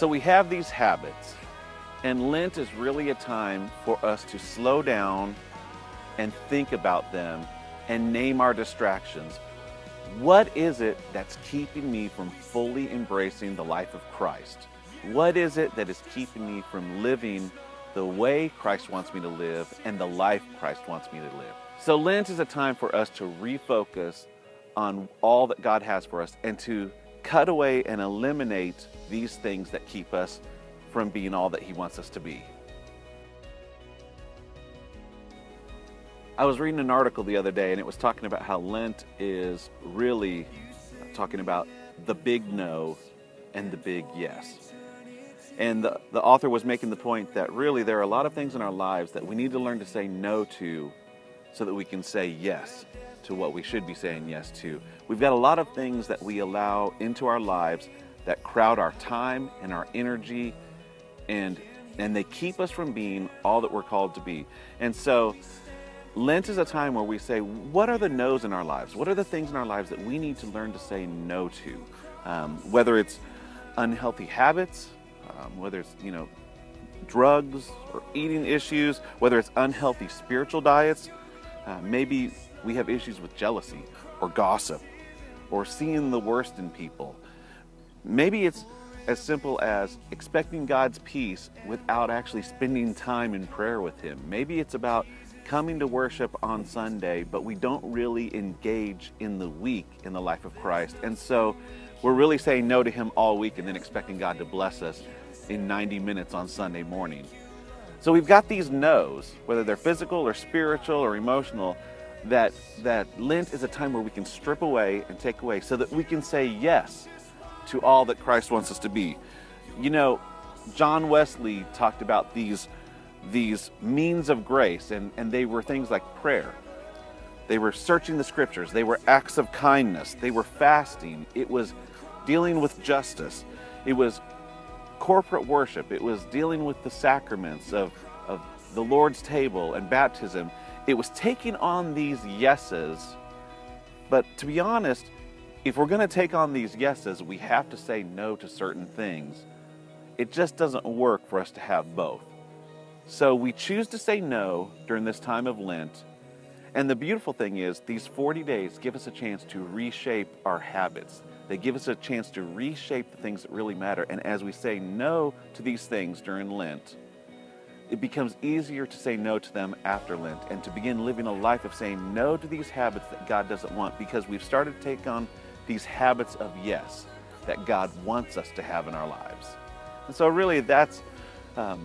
So we have these habits, and Lent is really a time for us to slow down and think about them and name our distractions. What is it that's keeping me from fully embracing the life of Christ? What is it that is keeping me from living the way Christ wants me to live and the life Christ wants me to live? So Lent is a time for us to refocus on all that God has for us and to cut away and eliminate these things that keep us from being all that He wants us to be. I was reading an article the other day, and it was talking about how Lent is really talking about the big no and the big yes. And the author was making the point that really there are a lot of things in our lives that we need to learn to say no to so that we can say yes to what we should be saying yes to. We've got a lot of things that we allow into our lives that crowd our time and our energy, and they keep us from being all that we're called to be. And so Lent is a time where we say, what are the no's in our lives? What are the things in our lives that we need to learn to say no to? Whether it's unhealthy habits, whether it's, drugs or eating issues, whether it's unhealthy spiritual diets, maybe we have issues with jealousy or gossip or seeing the worst in people. Maybe it's as simple as expecting God's peace without actually spending time in prayer with Him. Maybe it's about coming to worship on Sunday, but we don't really engage in the week in the life of Christ. And so we're really saying no to Him all week and then expecting God to bless us in 90 minutes on Sunday morning. So we've got these no's, whether they're physical or spiritual or emotional, that Lent is a time where we can strip away and take away so that we can say yes to all that Christ wants us to be. John Wesley talked about these means of grace, and they were things like prayer. They were searching the scriptures. They were acts of kindness. They were fasting. It was dealing with justice. It was corporate worship. It was dealing with the sacraments of the Lord's table and baptism. It was taking on these yeses. But to be honest, if we're going to take on these yeses, we have to say no to certain things. It just doesn't work for us to have both. So we choose to say no during this time of Lent. And the beautiful thing is these 40 days give us a chance to reshape our habits. They give us a chance to reshape the things that really matter. And as we say no to these things during Lent, it becomes easier to say no to them after Lent and to begin living a life of saying no to these habits that God doesn't want, because we've started to take on these habits of yes that God wants us to have in our lives. And so really that's a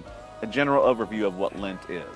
general overview of what Lent is.